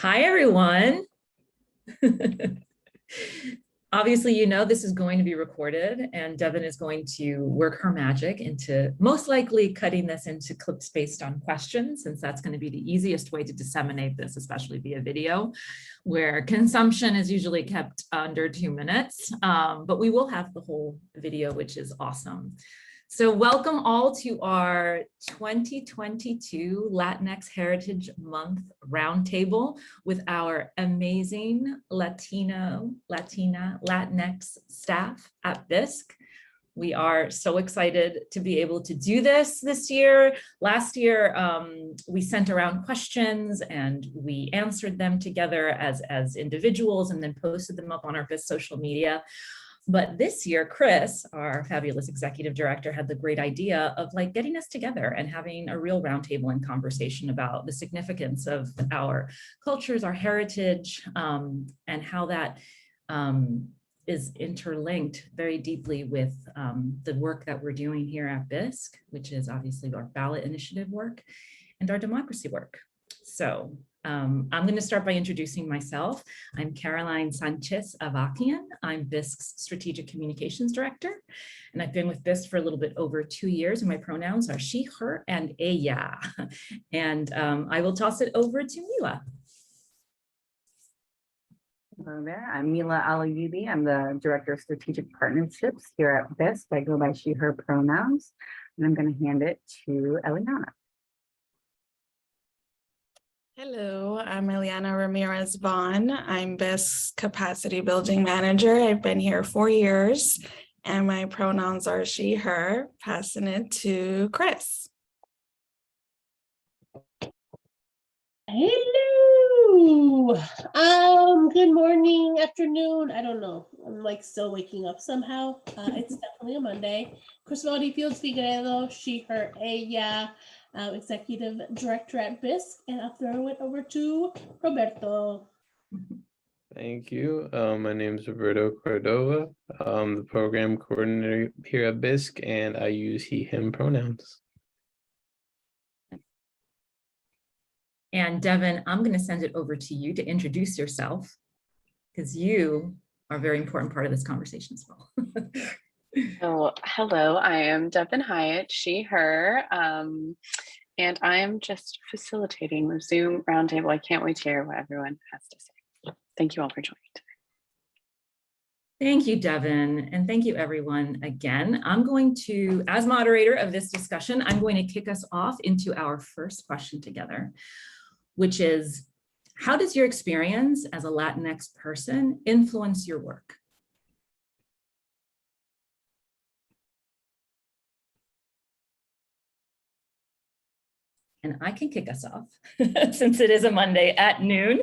Hi, everyone. Obviously, you know this is going to be recorded, and Devin is going to work her magic into most likely cutting this into clips based on questions, since that's going to be the easiest way to disseminate this, especially via video, where consumption is usually kept under 2 minutes. But we will have the whole video, which is awesome. So welcome all to our 2022 Latinx Heritage Month Roundtable with our amazing Latinx staff at BISC. We are so excited to be able to do this year. Last year, we sent around questions and we answered them together as individuals and then posted them up on our BISC social media. But this year, Chris, our fabulous executive director, had the great idea of getting us together and having a real roundtable and conversation about the significance of our cultures, our heritage, and how that is interlinked very deeply with the work that we're doing here at BISC, which is obviously our ballot initiative work and our democracy work. So I'm going to start by introducing myself. I'm Caroline Sanchez-Avakian. I'm BISC's Strategic Communications Director, and I've been with BISC for a little bit over 2 years, and my pronouns are she, her, and ella. And I will toss it over to Mila. Hello there, I'm Mila Alayubi. I'm the Director of Strategic Partnerships here at BISC. I go by she, her pronouns, and I'm going to hand it to Eliana. Hello, I'm Eliana Ramirez Vaughn. I'm BISC Capacity Building Manager. I've been here 4 years and my pronouns are she, her. Passing it to Chris. Hello. Good morning, afternoon. I don't know. I'm still waking up somehow. It's definitely a Monday. Chris Fields Figueredo, she, her, ella. Executive Director at BISC, and I'll throw it over to Roberto. Thank you. My name is Roberto Cordova. I'm the program coordinator here at BISC, and I use he, him pronouns. And Devin, I'm going to send it over to you to introduce yourself, because you are a very important part of this conversation as well. Oh, hello, I am Devin Hyatt, she, her, and I am just facilitating the Zoom roundtable. I can't wait to hear what everyone has to say. Thank you all for joining today. Thank you, Devin, and thank you everyone again. I'm going to, as moderator of this discussion, I'm going to kick us off into our first question together, which is, how does your experience as a Latinx person influence your work? And I can kick us off since it is a Monday at noon.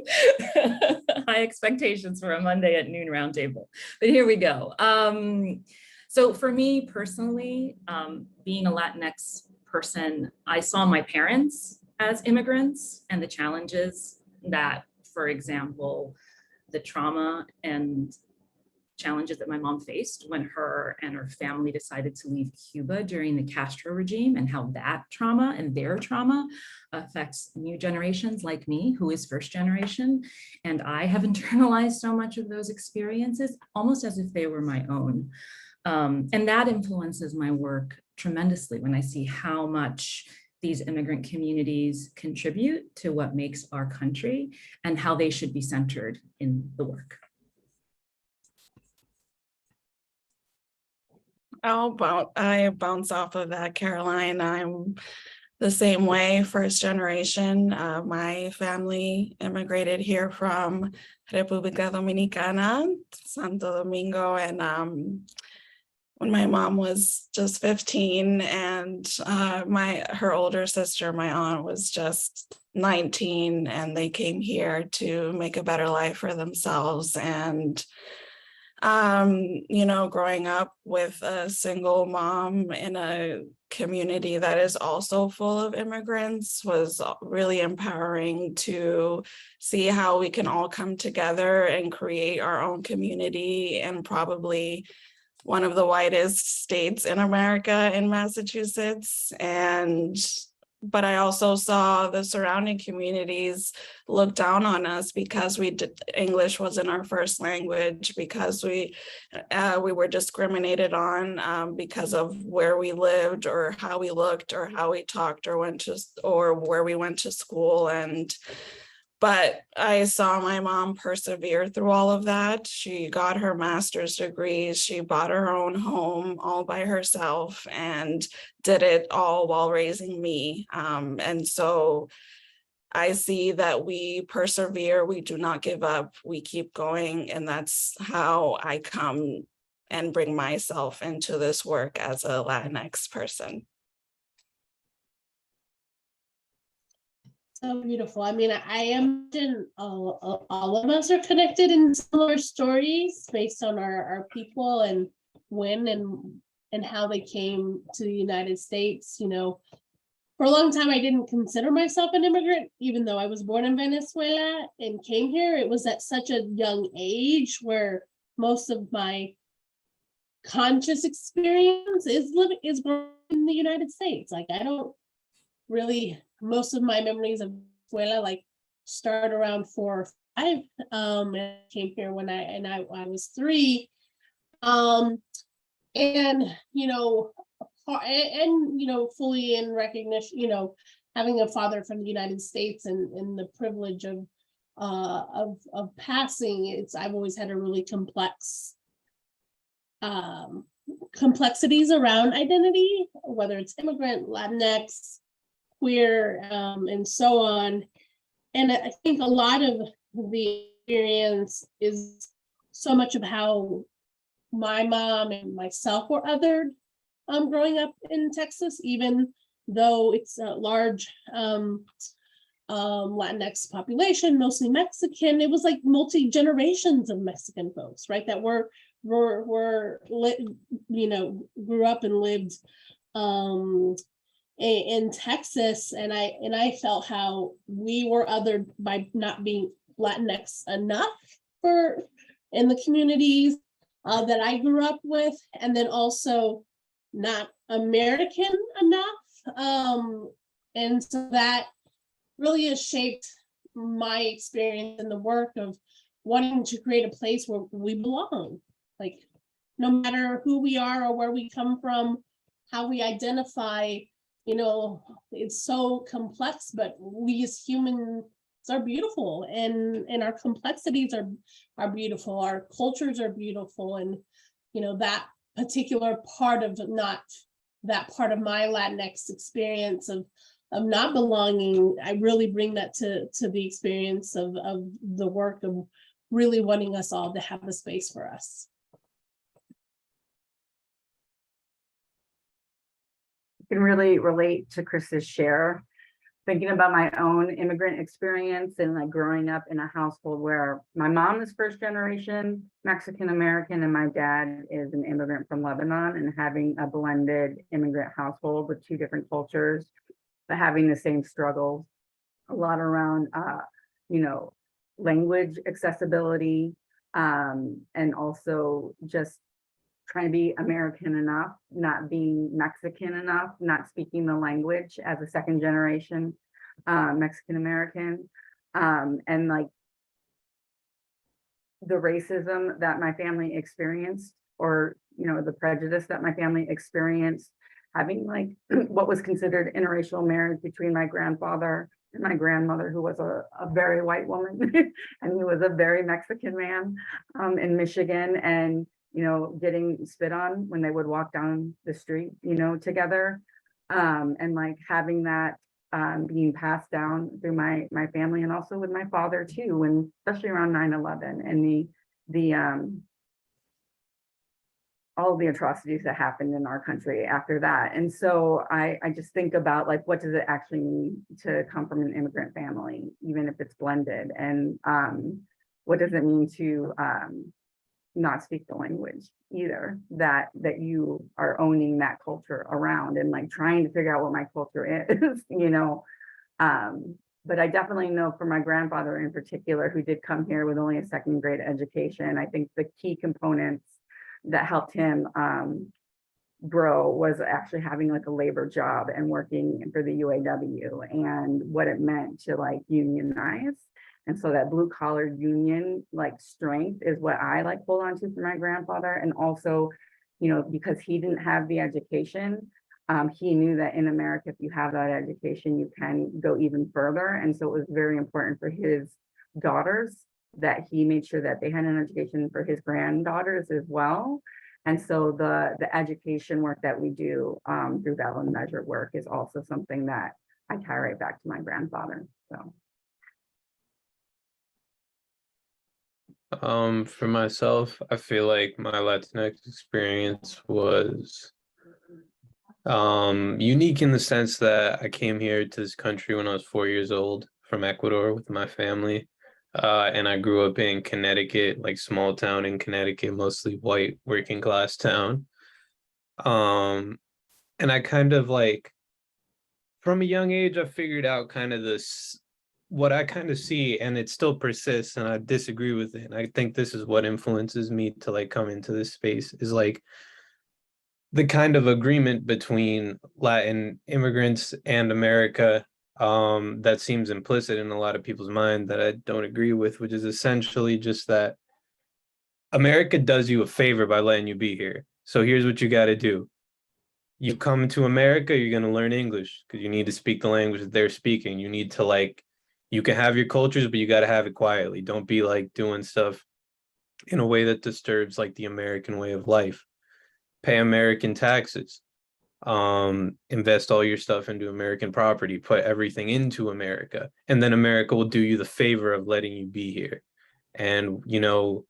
High expectations for a Monday at noon roundtable, but here we go. So for me personally, being a Latinx person, I saw my parents as immigrants and the challenges that, for example, the trauma and challenges that my mom faced when her and her family decided to leave Cuba during the Castro regime, and how that trauma and their trauma affects new generations like me, who is first generation. And I have internalized so much of those experiences almost as if they were my own. And that influences my work tremendously when I see how much these immigrant communities contribute to what makes our country and how they should be centered in the work. I bounce off of that, Caroline. I'm the same way, first generation. My family immigrated here from República Dominicana, Santo Domingo, and when my mom was just 15 and her older sister, my aunt, was just 19, and they came here to make a better life for themselves. And you know, growing up with a single mom in a community that is also full of immigrants was really empowering to see how we can all come together and create our own community, and probably one of the whitest states in America, in Massachusetts. And but I also saw the surrounding communities look down on us because English wasn't our first language, because we were discriminated on because of where we lived or how we looked or how we talked or where we went to school. But I saw my mom persevere through all of that. She got her master's degree. She bought her own home all by herself and did it all while raising me. And so I see that we persevere, we do not give up, we keep going. And that's how I come and bring myself into this work as a Latinx person. So beautiful. I mean, I imagine all of us are connected in similar stories based on our people and when and how they came to the United States. You know, for a long time, I didn't consider myself an immigrant, even though I was born in Venezuela and came here. It was at such a young age where most of my conscious experience is growing in the United States. Like, I don't really, most of my memories of Venezuela like start around 4 or 5. And I came here when I was 3. And you know, fully in recognition, you know, having a father from the United States and the privilege of passing, I've always had a really complex complexities around identity, whether it's immigrant, Latinx, queer, and so on. And I think a lot of the experience is so much of how my mom and myself were othered growing up in Texas, even though it's a large Latinx population, mostly Mexican. It was like multi-generations of Mexican folks, right, that were you know, grew up and lived in Texas, and I felt how we were othered by not being Latinx enough in the communities that I grew up with, and then also not American enough, and so that really has shaped my experience in the work of wanting to create a place where we belong, like no matter who we are or where we come from, how we identify. You know, it's so complex, but we as humans are beautiful, and our complexities are beautiful. Our cultures are beautiful, and you know, that particular part of my Latinx experience of not belonging, I really bring that to the experience of the work of really wanting us all to have a space for us. Can really relate to Chris's share, thinking about my own immigrant experience and like growing up in a household where my mom is first generation Mexican American and my dad is an immigrant from Lebanon, and having a blended immigrant household with 2 different cultures, but having the same struggles, a lot around you know, language accessibility, and also just trying to be American enough, not being Mexican enough, not speaking the language as a second generation Mexican American, and like the racism that my family experienced, or you know, the prejudice that my family experienced, having like what was considered interracial marriage between my grandfather and my grandmother, who was a very white woman and he was a very Mexican man in Michigan, and you know, getting spit on when they would walk down the street, you know, together, and like having that being passed down through my family, and also with my father too, and especially around 9/11 and the all the atrocities that happened in our country after that. And so I just think about like, what does it actually mean to come from an immigrant family, even if it's blended, and what does it mean to not speak the language either, that you are owning that culture around, and like trying to figure out what my culture is, you know. But I definitely know for my grandfather in particular, who did come here with only a 2nd grade education, I think the key components that helped him bro was actually having like a labor job and working for the UAW and what it meant to like unionize. And so that blue collar union like strength is what I like hold on to from my grandfather. And also, you know, because he didn't have the education, he knew that in America, if you have that education, you can go even further. And so it was very important for his daughters that he made sure that they had an education for his granddaughters as well. And so the education work that we do through Valid Measure work is also something that I tie right back to my grandfather. So. For myself, I feel like my Latinx experience was unique in the sense that I came here to this country when I was 4 years old from Ecuador with my family. And I grew up in Connecticut, like small town in Connecticut, mostly white working class town. And I kind of like, from a young age, I figured out kind of this, what I kind of see, and it still persists, and I disagree with it. And I think this is what influences me to like come into this space, is like the kind of agreement between Latin immigrants and America that seems implicit in a lot of people's mind that I don't agree with, which is essentially just that America does you a favor by letting you be here. So here's what you got to do. You come to America, you're going to learn English because you need to speak the language that they're speaking. You need to like, you can have your cultures, but you got to have it quietly. Don't be like doing stuff in a way that disturbs like the American way of life. Pay American taxes. Invest all your stuff into American property, put everything into America, and then America will do you the favor of letting you be here. And, we'll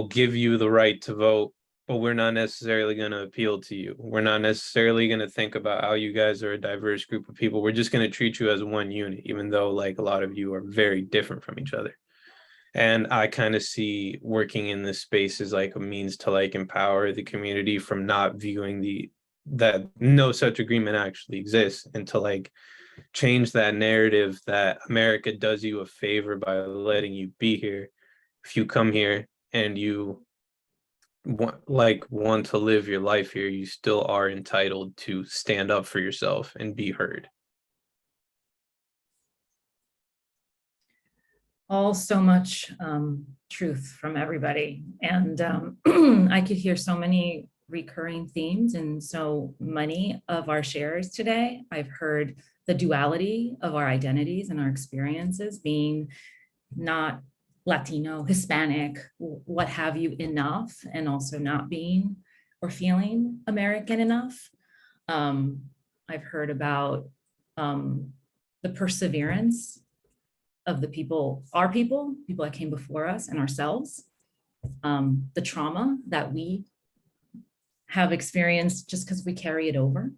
give you the right to vote, but we're not necessarily going to appeal to you. We're not necessarily going to think about how you guys are a diverse group of people. We're just going to treat you as one unit, even though like a lot of you are very different from each other. And I kind of see working in this space as like a means to like empower the community from not viewing that no such agreement actually exists, and to like change that narrative that America does you a favor by letting you be here. If you come here and you want to live your life here, you still are entitled to stand up for yourself and be heard. All so much truth from everybody. And I could hear so many recurring themes in so many of our shares today. I've heard the duality of our identities and our experiences being not Latino, Hispanic, what have you enough, and also not being or feeling American enough. I've heard about the perseverance of the people, our people that came before us and ourselves, the trauma that we have experienced just because we carry it over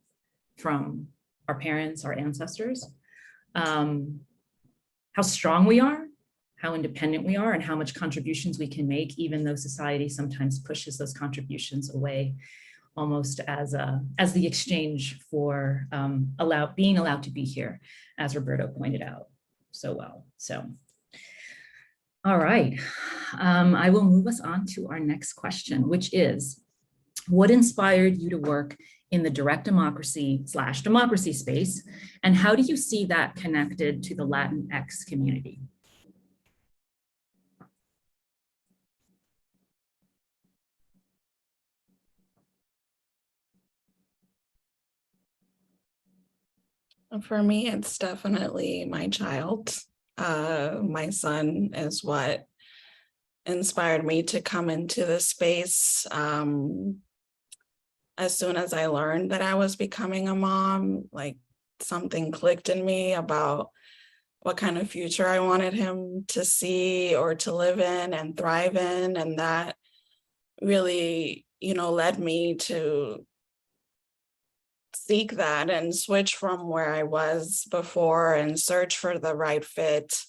from our parents, our ancestors, how strong we are, how independent we are, and how much contributions we can make, even though society sometimes pushes those contributions away, almost as the exchange for being allowed to be here, as Roberto pointed out so well. So, all right, I will move us on to our next question, which is, what inspired you to work in the direct democracy/democracy space, and how do you see that connected to the Latinx community? For me, it's definitely my child. My son is what inspired me to come into this space. As soon as I learned that I was becoming a mom, like something clicked in me about what kind of future I wanted him to see or to live in and thrive in. And that really, led me to seek that and switch from where I was before and search for the right fit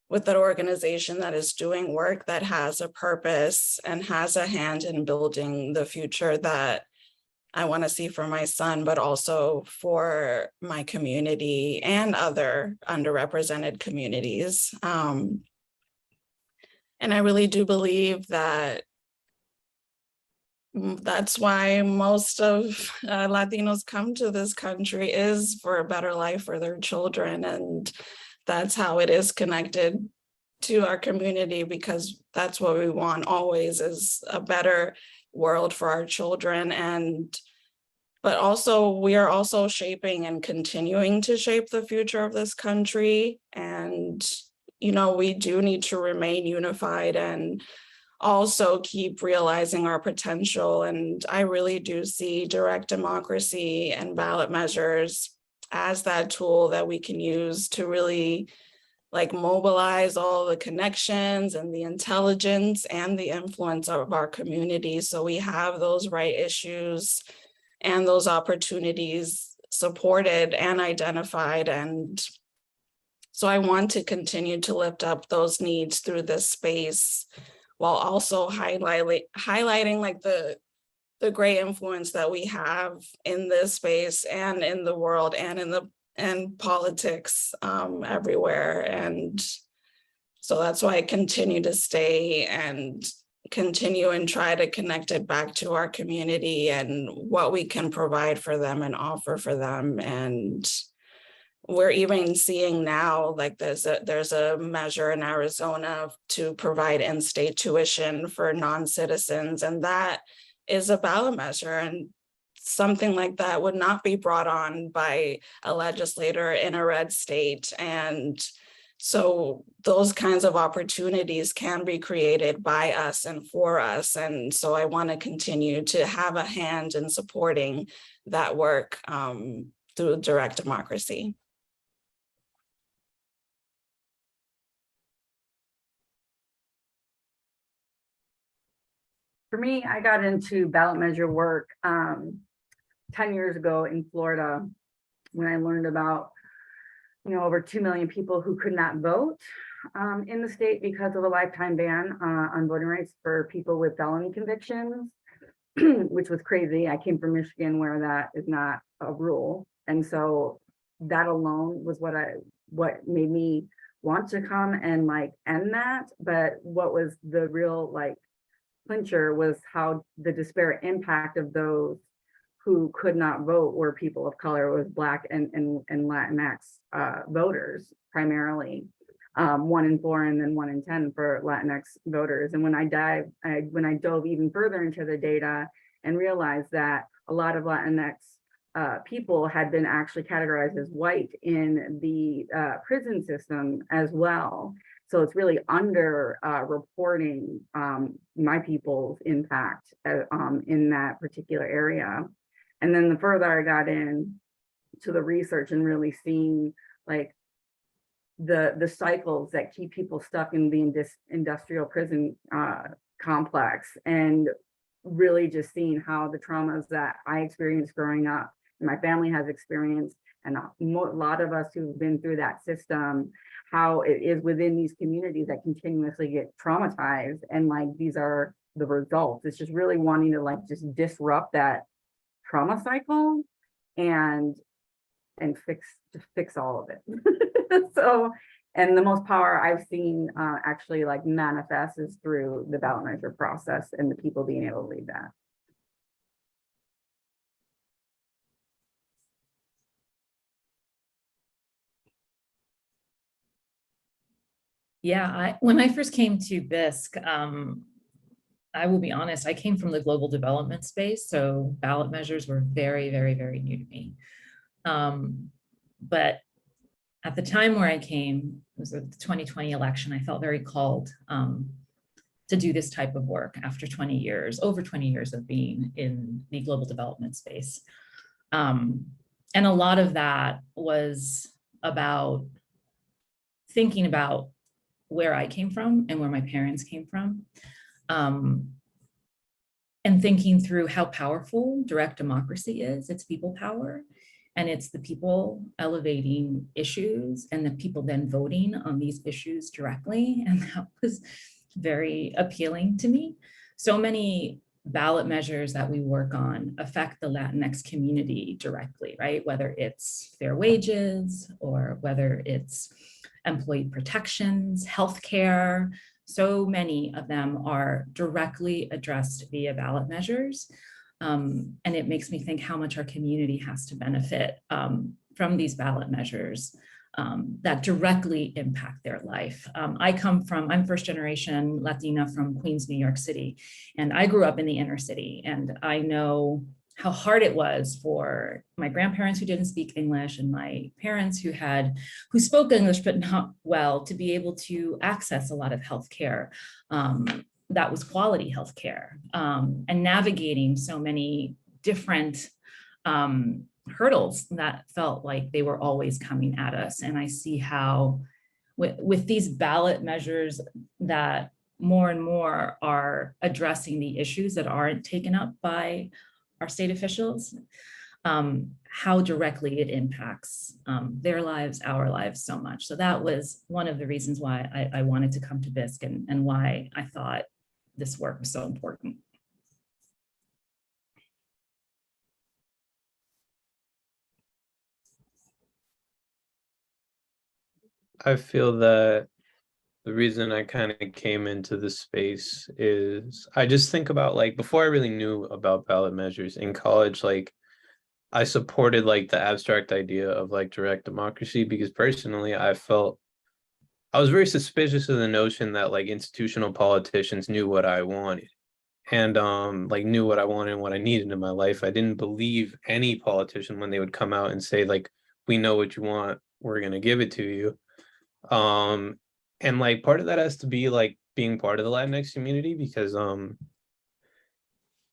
with an organization that is doing work that has a purpose and has a hand in building the future that I want to see for my son, but also for my community and other underrepresented communities. And I really do believe that that's why most of Latinos come to this country, is for a better life for their children. And that's how it is connected to our community, because that's what we want always, is a better world for our children. But also we are also shaping and continuing to shape the future of this country. And, you know, we do need to remain unified and also keep realizing our potential. And I really do see direct democracy and ballot measures as that tool that we can use to really like mobilize all the connections and the intelligence and the influence of our community, so we have those right issues and those opportunities supported and identified. And so I want to continue to lift up those needs through this space, while also highlighting like the great influence that we have in this space and in the world and in politics everywhere. And so that's why I continue to stay and continue and try to connect it back to our community and what we can provide for them and offer for them. And we're even seeing now, like there's a measure in Arizona to provide in-state tuition for non-citizens, and that is a ballot measure, and something like that would not be brought on by a legislator in a red state. And so those kinds of opportunities can be created by us and for us. And so I want to continue to have a hand in supporting that work through direct democracy. For me, I got into ballot measure work 10 years ago in Florida, when I learned about, over 2 million people who could not vote in the state because of a lifetime ban on voting rights for people with felony convictions, which was crazy. I came from Michigan, where that is not a rule. And so that alone was what made me want to come and end that. But what was the real clincher was how the disparate impact of those who could not vote were people of color, was Black and Latinx voters primarily, 1 in 4 and then 1 in 10 for Latinx voters. And when I dove even further into the data and realized that a lot of Latinx people had been actually categorized as white in the prison system as well. So it's really under reporting my people's impact in that particular area. And then the further I got in to the research and really seeing the cycles that keep people stuck in the industrial prison complex, and really just seeing how the traumas that I experienced growing up, my family has experienced, and a lot of us who've been through that system, how it is within these communities that continuously get traumatized, and these are the results. It's just really wanting to just disrupt that trauma cycle and fix all of it. So, and the most power I've seen actually manifest is through the ballot measure process and the people being able to lead that. Yeah, when I first came to BISC, I will be honest, I came from the global development space, so ballot measures were very, very, very new to me. But at the time where I came, it was the 2020 election, I felt very called to do this type of work after 20 years, over 20 years of being in the global development space. And a lot of that was about thinking about where I came from and where my parents came from. And thinking through how powerful direct democracy is. It's people power, and it's the people elevating issues and the people then voting on these issues directly. And that was very appealing to me. So many ballot measures that we work on affect the Latinx community directly, right? Whether it's fair wages or whether it's employee protections, healthcare, so many of them are directly addressed via ballot measures. And it makes me think how much our community has to benefit from these ballot measures that directly impact their life. I'm first generation Latina from Queens, New York City, and I grew up in the inner city, and I know how hard it was for my grandparents who didn't speak English and my parents who spoke English but not well, to be able to access a lot of healthcare that was quality healthcare, and navigating so many different hurdles that felt like they were always coming at us. And I see how with these ballot measures that more and more are addressing the issues that aren't taken up by our state officials, how directly it impacts their lives, our lives so much. So that was one of the reasons why I wanted to come to BISC and why I thought this work was so important. I feel that the reason I kind of came into this space is I just think about, like, before I really knew about ballot measures in college, like I supported like the abstract idea of like direct democracy, because personally I was very suspicious of the notion that like institutional politicians knew what I wanted and like knew what I wanted and what I needed in my life. I didn't believe any politician when they would come out and say like, we know what you want, we're gonna give it to you. And like part of that has to be like being part of the Latinx community, because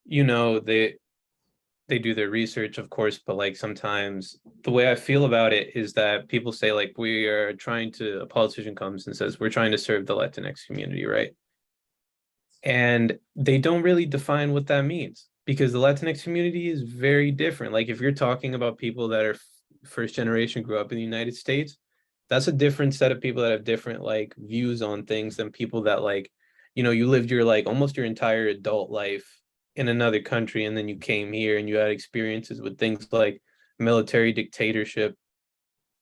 you know, they do their research, of course, but like sometimes the way I feel about it is that people say like a politician comes and says, we're trying to serve the Latinx community, right? And they don't really define what that means, because the Latinx community is very different. Like if you're talking about people that are first generation, grew up in the United States, that's a different set of people that have different like views on things than people that like, you know, you lived your like almost your entire adult life in another country, and then you came here and you had experiences with things like military dictatorship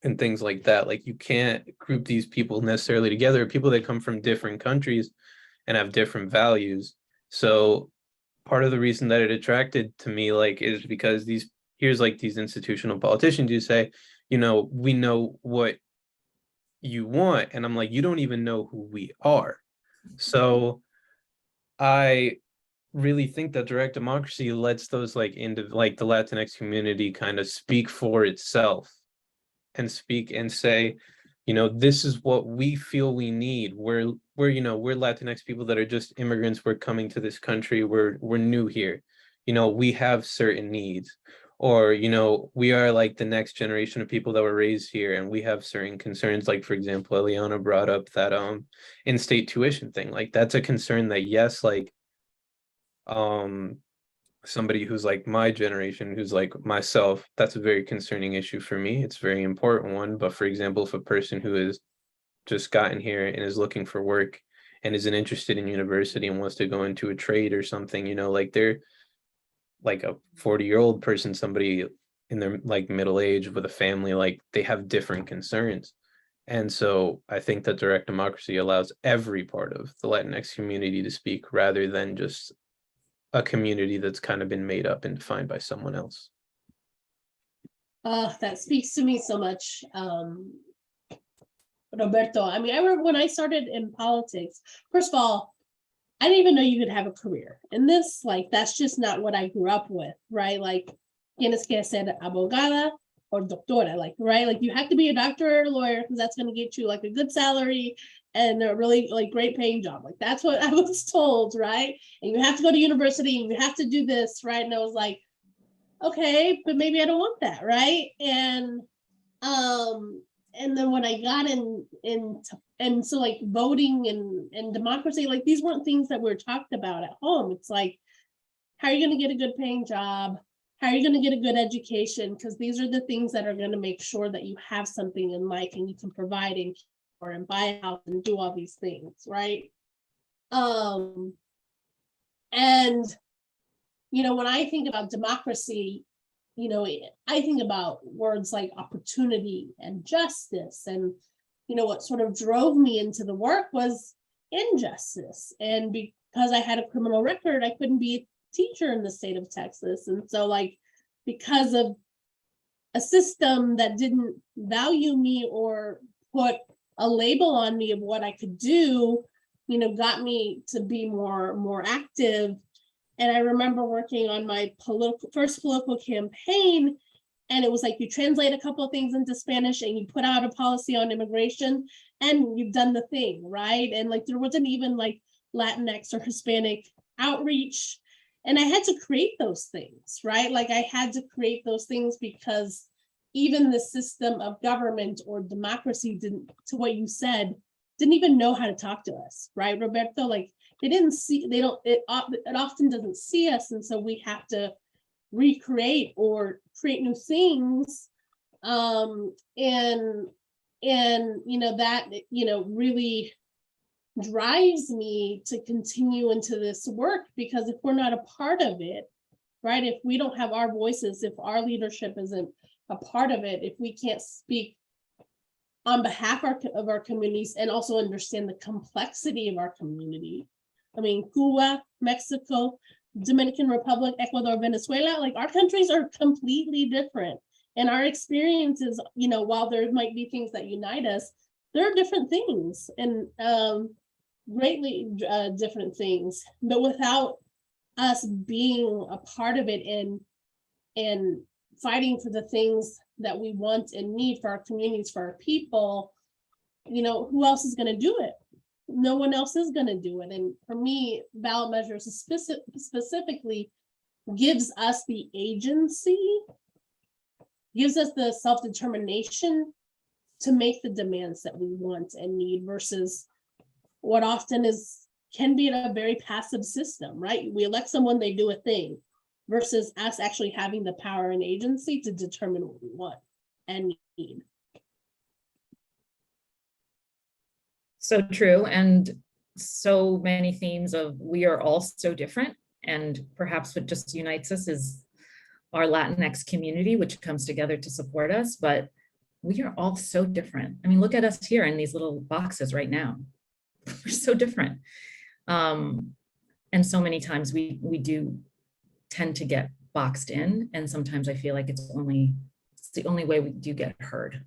and things like that. Like you can't group these people necessarily together, people that come from different countries and have different values. So part of the reason that it attracted to me like is because here's like these institutional politicians who say, you know, we know what you want, and I'm like, you don't even know who we are. So I really think that direct democracy lets those like into like the Latinx community kind of speak for itself and speak and say, you know, this is what we feel we need. We're you know, we're Latinx people that are just immigrants. We're coming to this country. We're new here. You know, we have certain needs. Or, you know, we are like the next generation of people that were raised here and we have certain concerns. Like, for example, Eliana brought up that in-state tuition thing. Like that's a concern that, yes, like somebody who's like my generation, who's like myself, that's a very concerning issue for me. It's a very important one. But for example, if a person who is just gotten here and is looking for work and isn't interested in university and wants to go into a trade or something, you know, like they're like a 40-year-old person, somebody in their like middle age with a family, like they have different concerns. And so I think that direct democracy allows every part of the Latinx community to speak, rather than just a community that's kind of been made up and defined by someone else. That speaks to me so much, Roberto. I mean, I remember when I started in politics, first of all, I didn't even know you could have a career in this. Like, that's just not what I grew up with, right? Like, tienes que ser abogada or doctora, like, right? Like, you have to be a doctor or a lawyer because that's going to get you like a good salary and a really like great paying job. Like, that's what I was told, right? And you have to go to university and you have to do this, right? And I was like, okay, but maybe I don't want that, right? And then when I got and so like voting and democracy, like these weren't things that were talked about at home. It's like, how are you going to get a good paying job? How are you going to get a good education? Because these are the things that are going to make sure that you have something in life and you can provide and buy a house and do all these things, right? And you know, when I think about democracy, you know, I think about words like opportunity and justice. And, you know, what sort of drove me into the work was injustice. And because I had a criminal record, I couldn't be a teacher in the state of Texas. And so like, because of a system that didn't value me or put a label on me of what I could do, you know, got me to be more active. And I remember working on my first political campaign, and it was like you translate a couple of things into Spanish and you put out a policy on immigration and you've done the thing, right? And like there wasn't even like Latinx or Hispanic outreach. And I had to create those things, right? Like I had to create those things because even the system of government or democracy didn't, to what you said, didn't even know how to talk to us, right, Roberto? Like they didn't see, they don't, it often doesn't see us. And so we have to recreate or create new things. And you know, that, you know, really drives me to continue into this work, because if we're not a part of it, right, if we don't have our voices, if our leadership isn't a part of it, if we can't speak on behalf of our communities and also understand the complexity of our community. I mean, Cuba, Mexico, Dominican Republic, Ecuador, Venezuela, like our countries are completely different. And our experiences, you know, while there might be things that unite us, there are different things and greatly different things. But without us being a part of it and fighting for the things that we want and need for our communities, for our people, you know, who else is going to do it? No one else is going to do it. And for me, ballot measures specifically gives us the agency, gives us the self-determination to make the demands that we want and need, versus what often can be a very passive system, right? We elect someone, they do a thing, versus us actually having the power and agency to determine what we want and need. So true. And so many themes of we are all so different. And perhaps what just unites us is our Latinx community, which comes together to support us. But we are all so different. I mean, look at us here in these little boxes right now. We're so different. And so many times we do tend to get boxed in. And sometimes I feel like it's the only way we do get heard.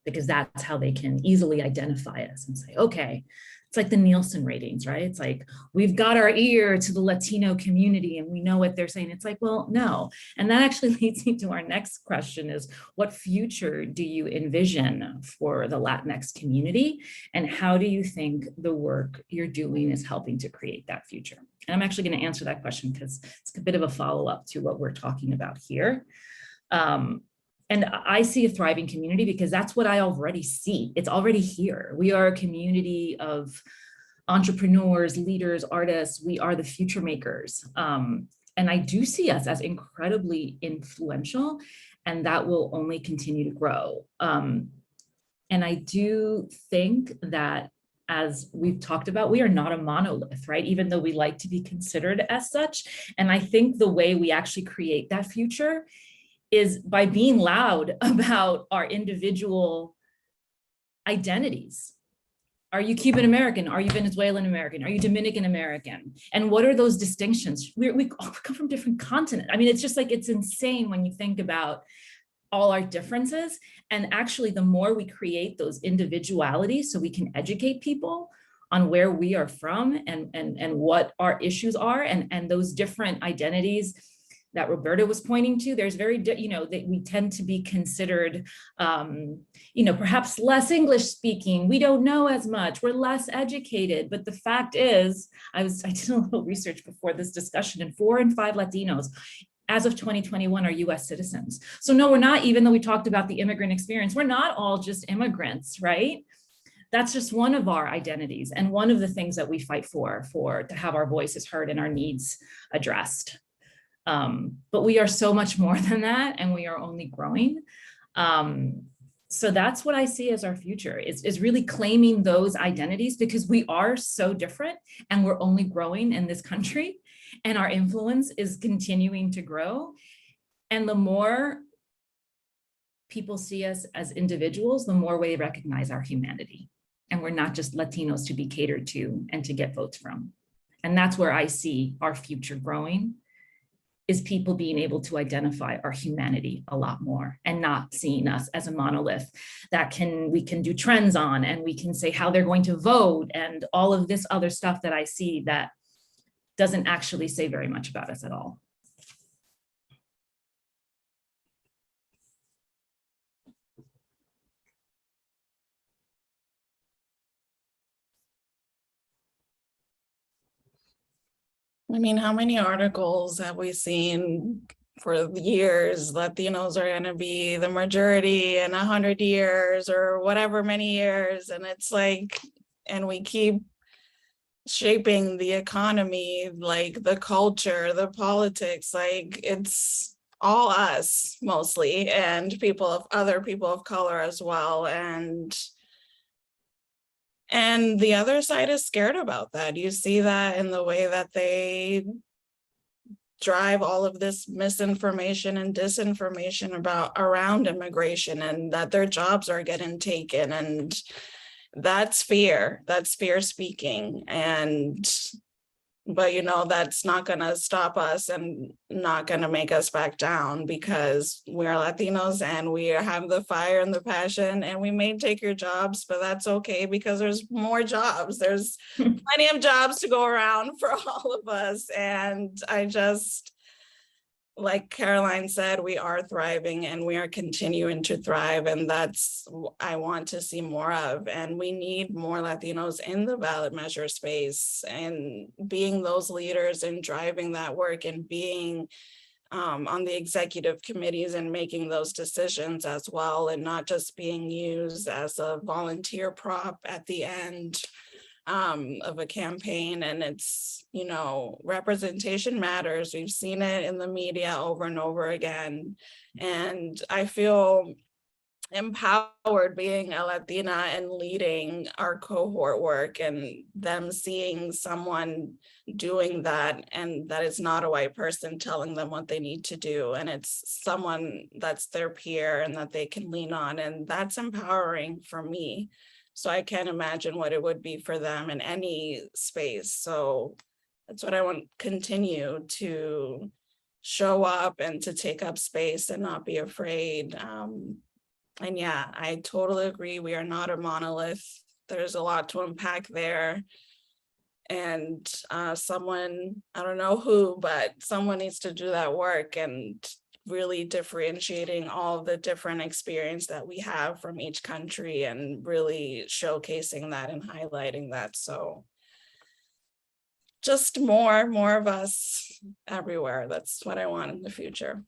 Because that's how they can easily identify us and say, okay, it's like the Nielsen ratings, right? It's like, we've got our ear to the Latino community and we know what they're saying. It's like, well, no. And that actually leads me to our next question is, what future do you envision for the Latinx community? And how do you think the work you're doing is helping to create that future? And I'm actually going to answer that question because it's a bit of a follow-up to what we're talking about here. And I see a thriving community because that's what I already see. It's already here. We are a community of entrepreneurs, leaders, artists. We are the future makers. And I do see us as incredibly influential, and that will only continue to grow. And I do think that, as we've talked about, we are not a monolith, right? Even though we like to be considered as such. And I think the way we actually create that future is by being loud about our individual identities. Are you Cuban American? Are you Venezuelan American? Are you Dominican American? And what are those distinctions? We all come from different continents. I mean, it's just like, it's insane when you think about all our differences. And actually, the more we create those individualities so we can educate people on where we are from and what our issues are, and those different identities that Roberta was pointing to, there's that we tend to be considered, perhaps less English speaking. We don't know as much. We're less educated. But the fact is, I did a little research before this discussion, and 4 in 5 Latinos as of 2021 are US citizens. So no, we're not, even though we talked about the immigrant experience, we're not all just immigrants, right? That's just one of our identities and one of the things that we fight for to have our voices heard and our needs addressed. But we are so much more than that, and we are only growing. So that's what I see as our future, is really claiming those identities, because we are so different and we're only growing in this country, and our influence is continuing to grow. And the more people see us as individuals, the more we recognize our humanity. And we're not just Latinos to be catered to and to get votes from. And that's where I see our future growing, is people being able to identify our humanity a lot more and not seeing us as a monolith that we can do trends on, and we can say how they're going to vote and all of this other stuff that I see that doesn't actually say very much about us at all. I mean, how many articles have we seen for years? Latinos are going to be the majority in 100 years or whatever many years. And it's like, and we keep shaping the economy, like the culture, the politics, like it's all us mostly, and other people of color as well. And the other side is scared about that. You see that in the way that they drive all of this misinformation and disinformation around immigration, and that their jobs are getting taken. And that's fear speaking. But that's not going to stop us and not going to make us back down, because we're Latinos and we have the fire and the passion, and we may take your jobs, but that's okay, because there's more jobs. There's plenty of jobs to go around for all of us. And I just, like Caroline said, we are thriving and we are continuing to thrive. And that's I want to see more of. And we need more Latinos in the ballot measure space and being those leaders and driving that work and being on the executive committees and making those decisions as well, and not just being used as a volunteer prop at the end of a campaign. And it's, representation matters. We've seen it in the media over and over again. And I feel empowered being a Latina and leading our cohort work, and them seeing someone doing that, and that it's not a white person telling them what they need to do, and it's someone that's their peer and that they can lean on. And that's empowering for me. So I can't imagine what it would be for them in any space. So that's what I want to continue to show up and to take up space and not be afraid. And yeah, I totally agree. We are not a monolith. There's a lot to unpack there. And someone, I don't know who, but someone needs to do that work and really differentiating all the different experience that we have from each country and really showcasing that and highlighting that. So just more of us everywhere. That's what I want in the future.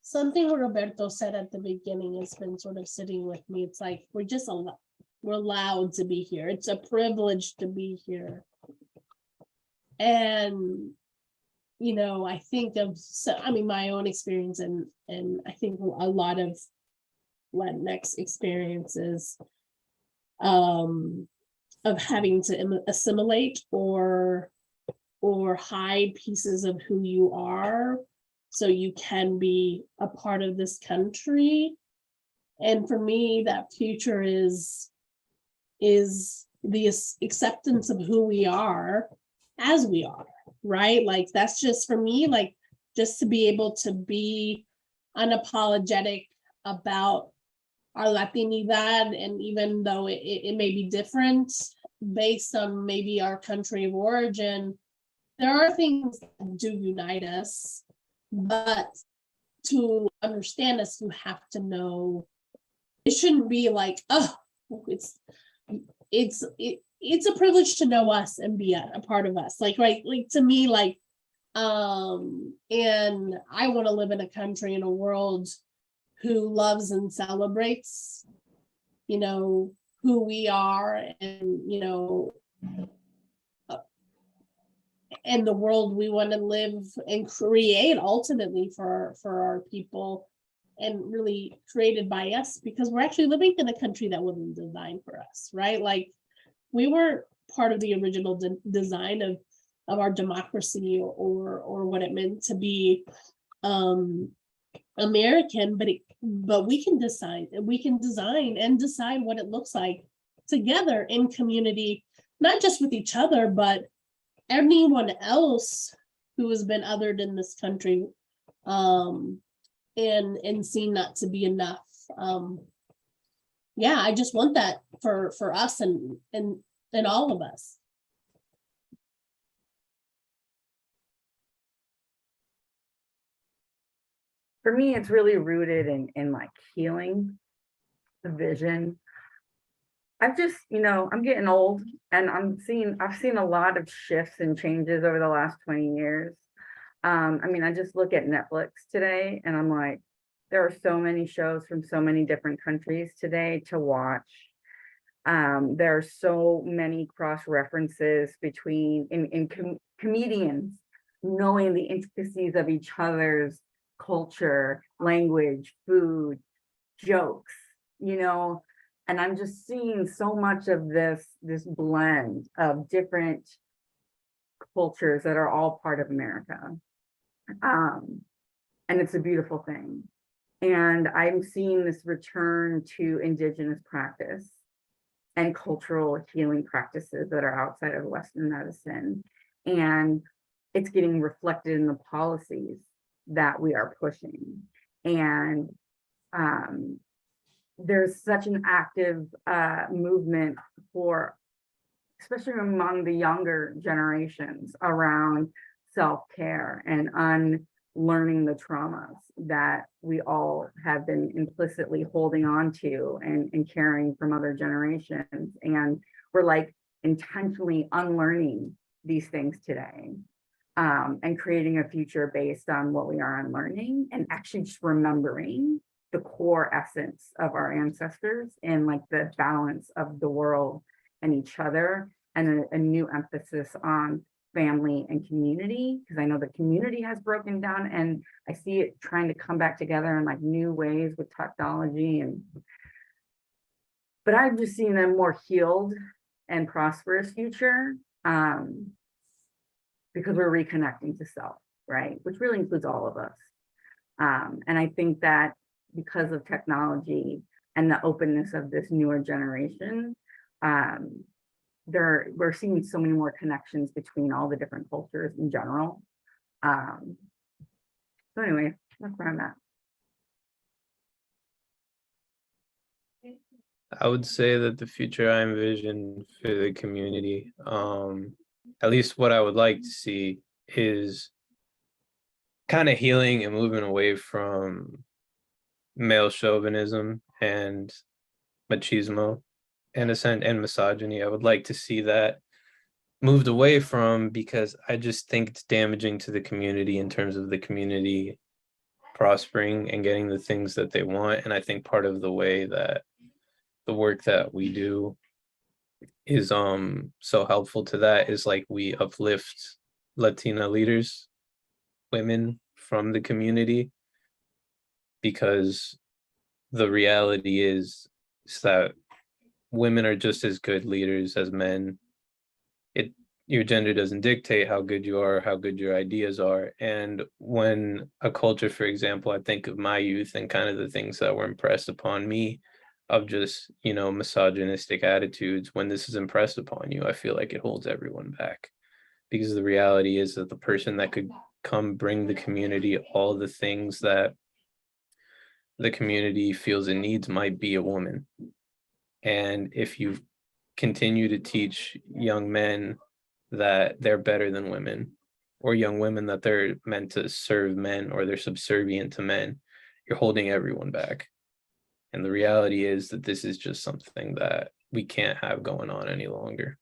Something Roberto said at the beginning has been sort of sitting with me. It's like, we're allowed to be here. It's a privilege to be here. And, I think my own experience and I think a lot of Latinx experiences of having to assimilate or hide pieces of who you are so you can be a part of this country. And for me, that future is the acceptance of who we are as we are, right? Like, that's just for me, like, just to be able to be unapologetic about our Latinidad. And even though it may be different based on maybe our country of origin, there are things that do unite us. But to understand us, you have to know, it shouldn't be like, oh, it's a privilege to know us and be a part of us. Like, right, like to me, like, and I want to live in a country, in a world who loves and celebrates, who we are, and, and the world we want to live and create ultimately for our people, and really created by us, because we're actually living in a country that wasn't designed for us, right? Like, we weren't part of the original design of our democracy or what it meant to be American, but we can decide and decide what it looks like together in community, not just with each other, but anyone else who has been othered in this country, and seen not to be enough. Yeah, I just want that for us and all of us. For me, it's really rooted in like healing the vision. I've just, I'm getting old, and I've seen a lot of shifts and changes over the last 20 years. I mean, I just look at Netflix today and I'm like, there are so many shows from so many different countries today to watch. There are so many cross references between comedians knowing the intricacies of each other's culture, language, food, jokes, and I'm just seeing so much of this blend of different cultures that are all part of America. And it's a beautiful thing. And I'm seeing this return to indigenous practice and cultural healing practices that are outside of Western medicine. And it's getting reflected in the policies that we are pushing. And there's such an active movement for, especially among the younger generations, around self-care and unlearning the traumas that we all have been implicitly holding on to and carrying from other generations. And we're like intentionally unlearning these things today, and creating a future based on what we are unlearning, and actually just remembering the core essence of our ancestors and like the balance of the world and each other, and a new emphasis on family and community, because I know the community has broken down, and I see it trying to come back together in like new ways with technology. But I've just seen a more healed and prosperous future, because we're reconnecting to self, right? Which really includes all of us. And I think that because of technology and the openness of this newer generation, we're seeing so many more connections between all the different cultures in general. So anyway, that's where I'm at. I would say that the future I envision for the community, at least what I would like to see, is kind of healing and moving away from male chauvinism and machismo and misogyny. I would like to see that moved away from, because I just think it's damaging to the community in terms of the community prospering and getting the things that they want. And I think part of the way that the work that we do is so helpful to that is like we uplift Latina leaders, women from the community, because the reality is that women are just as good leaders as men. Your gender doesn't dictate how good you are, how good your ideas are. And when a culture, for example, I think of my youth and kind of the things that were impressed upon me of just, misogynistic attitudes, when this is impressed upon you, I feel like it holds everyone back. Because the reality is that the person that could come bring the community all the things that the community feels it needs might be a woman. And if you continue to teach young men that they're better than women, or young women that they're meant to serve men or they're subservient to men, you're holding everyone back. And the reality is that this is just something that we can't have going on any longer.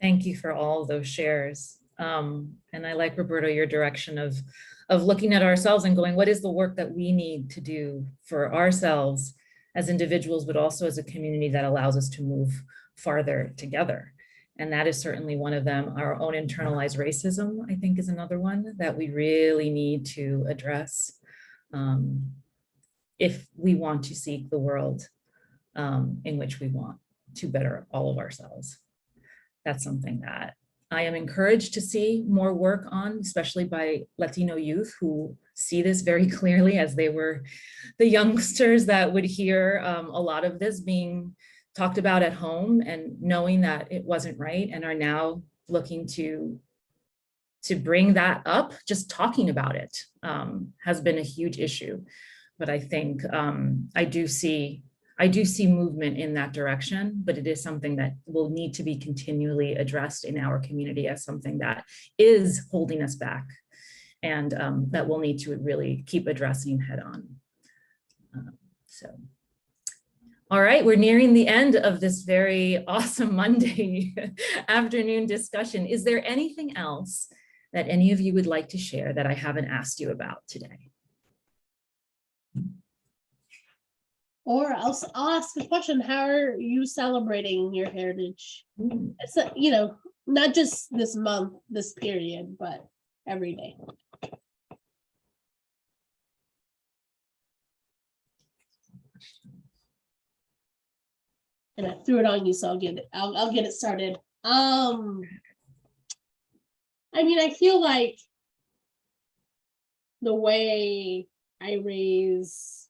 Thank you for all of those shares. And I like, Roberto, your direction of looking at ourselves and going, what is the work that we need to do for ourselves as individuals, but also as a community that allows us to move farther together. And that is certainly one of them. Our own internalized racism, I think, is another one that we really need to address if we want to seek the world in which we want to better all of ourselves. that's something that I am encouraged to see more work on, especially by Latino youth who see this very clearly, as they were the youngsters that would hear a lot of this being talked about at home and knowing that it wasn't right, and are now looking to bring that up. Just talking about it has been a huge issue. But I think I do see movement in that direction, but it is something that will need to be continually addressed in our community as something that is holding us back, and that we'll need to really keep addressing head on. So, all right, we're nearing the end of this very awesome Monday afternoon discussion. Is there anything else that any of you would like to share that I haven't asked you about today? Or I'll ask a question: how are you celebrating your heritage? It's not just this month, this period, but every day. And I threw it on you, so I'll get it started. I mean, I feel like the way I raise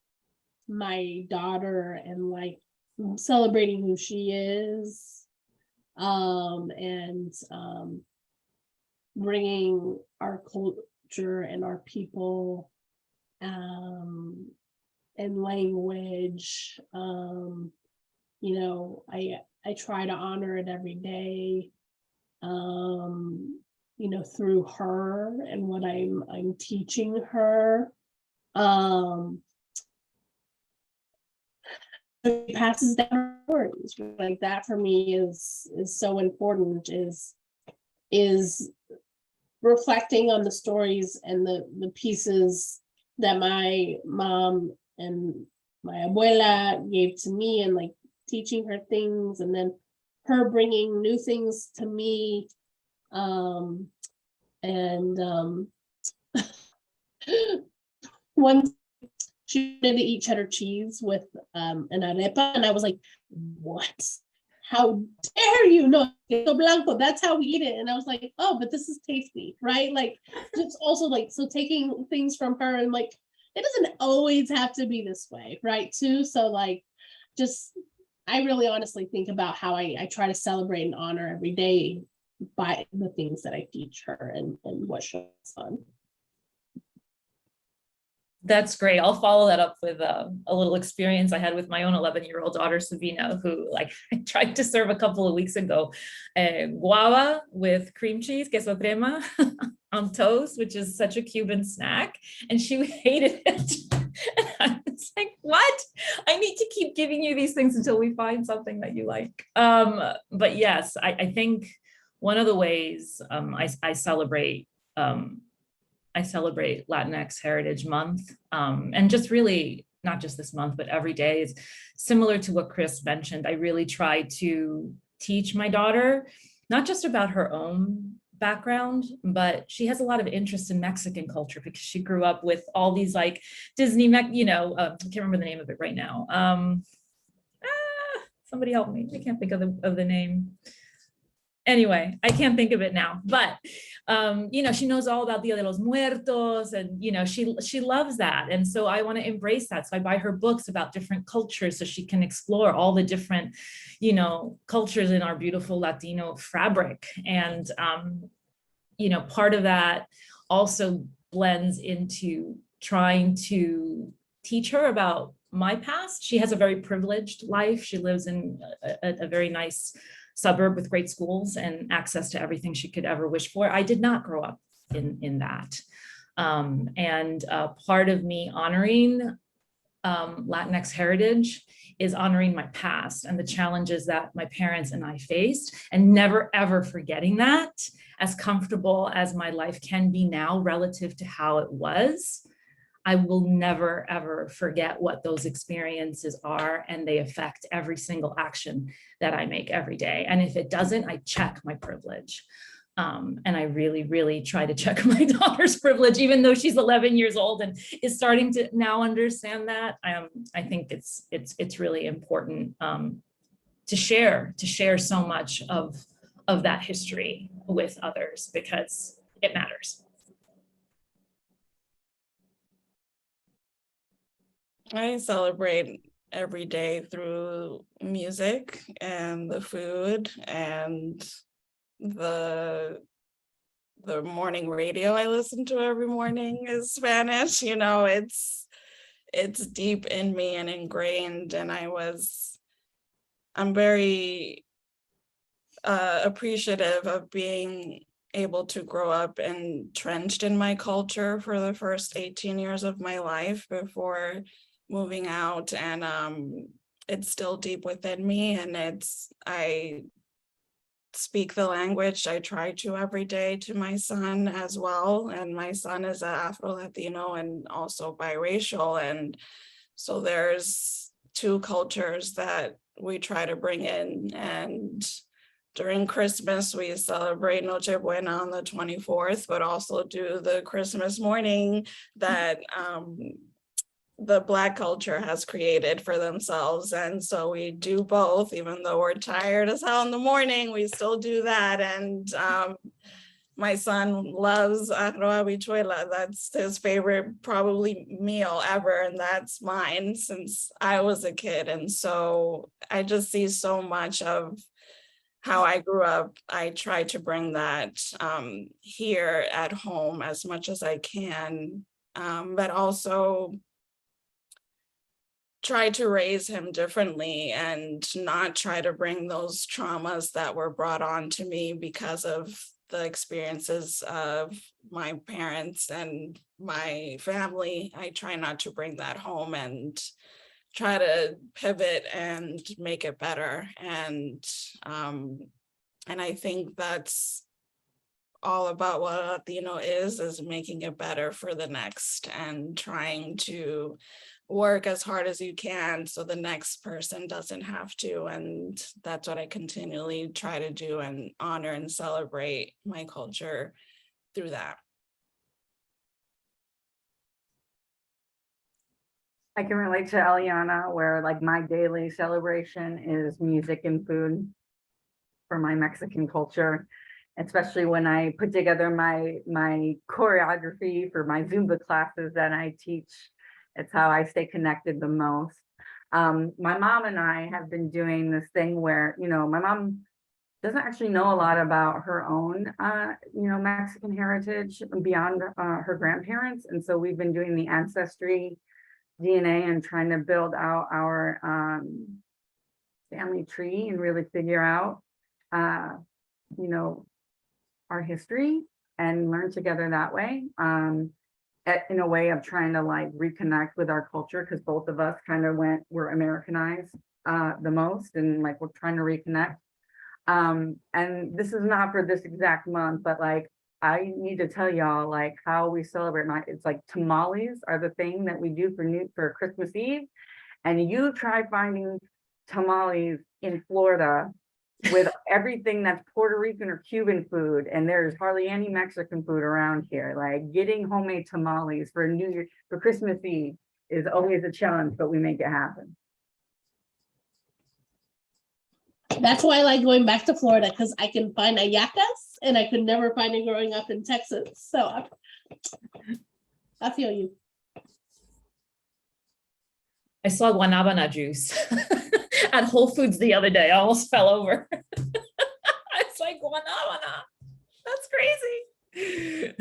my daughter and like celebrating who she is, and bringing our culture and our people and language, I try to honor it every day, through her and what I'm teaching her. It passes down words like that. For me is so important, is reflecting on the stories and the pieces that my mom and my abuela gave to me, and like teaching her things, and then her bringing new things to me. Once she wanted to eat cheddar cheese with an arepa, and I was like, what? How dare you? No, queso blanco, that's how we eat it. And I was like, oh, but this is tasty, right? Like, it's also like, so taking things from her, and like, it doesn't always have to be this way, right, too? So like, I really honestly think about how I try to celebrate and honor every day by the things that I teach her and what she's on. That's great. I'll follow that up with a little experience I had with my own 11-year-old daughter, Sabina, who I tried to serve a couple of weeks ago, guava with cream cheese, queso crema, on toast, which is such a Cuban snack. And she hated it. And I was like, what? I need to keep giving you these things until we find something that you like. But yes, I think one of the ways I celebrate Latinx Heritage Month, and just really not just this month, but every day, is similar to what Chris mentioned. I really try to teach my daughter, not just about her own background, but she has a lot of interest in Mexican culture because she grew up with all these like Disney, I can't remember the name of it right now. Somebody help me. I can't think of the name. Anyway, I can't think of it now, but she knows all about Dia de los Muertos, and she loves that. And so I want to embrace that. So I buy her books about different cultures so she can explore all the different, cultures in our beautiful Latino fabric. And part of that also blends into trying to teach her about my past. She has a very privileged life. She lives in a very nice suburb with great schools and access to everything she could ever wish for. I did not grow up in that. And part of me honoring Latinx heritage is honoring my past and the challenges that my parents and I faced, and never ever forgetting that, as comfortable as my life can be now relative to how it was. I will never, ever forget what those experiences are, and they affect every single action that I make every day. And if it doesn't, I check my privilege. And I really, really try to check my daughter's privilege, even though she's 11 years old and is starting to now understand that. I think it's really important to share so much of of that history with others because it matters. I celebrate every day through music and the food and the morning radio I listen to every morning is Spanish. You know, it's deep in me and ingrained, and I'm very appreciative of being able to grow up entrenched in my culture for the first 18 years of my life before moving out, and it's still deep within me, and I speak the language. I try to every day to my son as well, and my son is Afro-Latino and also biracial, and so there's two cultures that we try to bring in. And during Christmas, we celebrate Noche Buena on the 24th, but also do the Christmas morning that the Black culture has created for themselves. And so we do both, even though we're tired as hell in the morning, we still do that. And my son loves arroz habichuela. That's his favorite probably meal ever, and that's mine since I was a kid. And so I just see so much of how I grew up. I try to bring that here at home as much as I can, but also try to raise him differently and not try to bring those traumas that were brought on to me because of the experiences of my parents and my family. I try not to bring that home and try to pivot and make it better. And I think that's all about what Latino is making it better for the next and trying to work as hard as you can so the next person doesn't have to. And that's what I continually try to do, and honor and celebrate my culture through that. I can relate to Eliana, where like my daily celebration is music and food for my Mexican culture, especially when I put together my choreography for my Zumba classes that I teach. It's how I stay connected the most. My mom and I have been doing this thing where, you know, my mom doesn't actually know a lot about her own, Mexican heritage beyond her grandparents. And so we've been doing the ancestry DNA and trying to build out our family tree and really figure out, our history and learn together that way. In a way of trying to like reconnect with our culture, because both of us kind of were Americanized the most, and like we're trying to reconnect. And this is not for this exact month, but like I need to tell y'all like how we celebrate. It's like tamales are the thing that we do for Christmas Eve, and you try finding tamales in Florida with everything that's Puerto Rican or Cuban food, and there's hardly any Mexican food around here. Like getting homemade tamales for New Year, for Christmas Eve is always a challenge, but we make it happen. That's why I like going back to Florida, because I can find ayacas and I could never find it growing up in Texas. So I feel you. I saw guanabana juice at Whole Foods the other day. I almost fell over. It's like guanabana. That's crazy.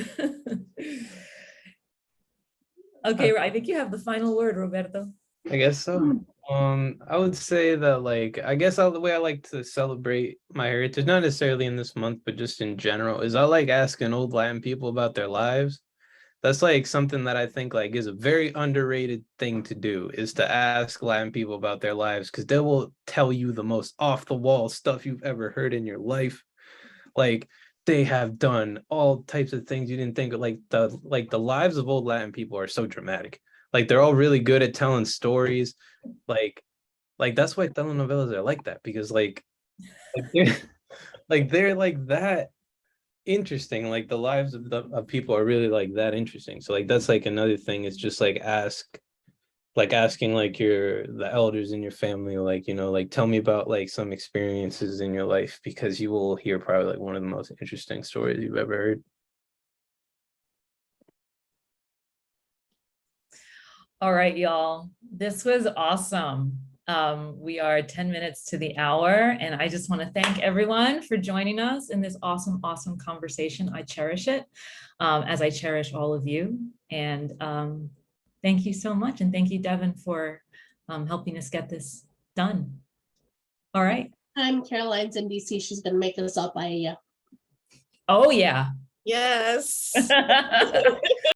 Okay, I think you have the final word, Roberto. I guess so. I would say that the way I like to celebrate my heritage, not necessarily in this month, but just in general, is I like asking old Latin people about their lives. That's like something that I think like is a very underrated thing to do, is to ask Latin people about their lives, because they will tell you the most off the wall stuff you've ever heard in your life. Like they have done all types of things you didn't think of. Like the lives of old Latin people are so dramatic. Like they're all really good at telling stories. Like that's why telenovelas are like that, because they're like that interesting. Like the lives of people are really like that interesting. So like that's like another thing, is just like ask like asking like the elders in your family, like, like tell me about like some experiences in your life, because you will hear probably like one of the most interesting stories you've ever heard. All right, y'all. This was awesome. We are 10 minutes to the hour, and I just want to thank everyone for joining us in this awesome, awesome conversation. I cherish it, as I cherish all of you. And thank you so much. And thank you, Devin, for helping us get this done. All right. Caroline's in DC. She's gonna make us all paella. Oh, yeah. Yes.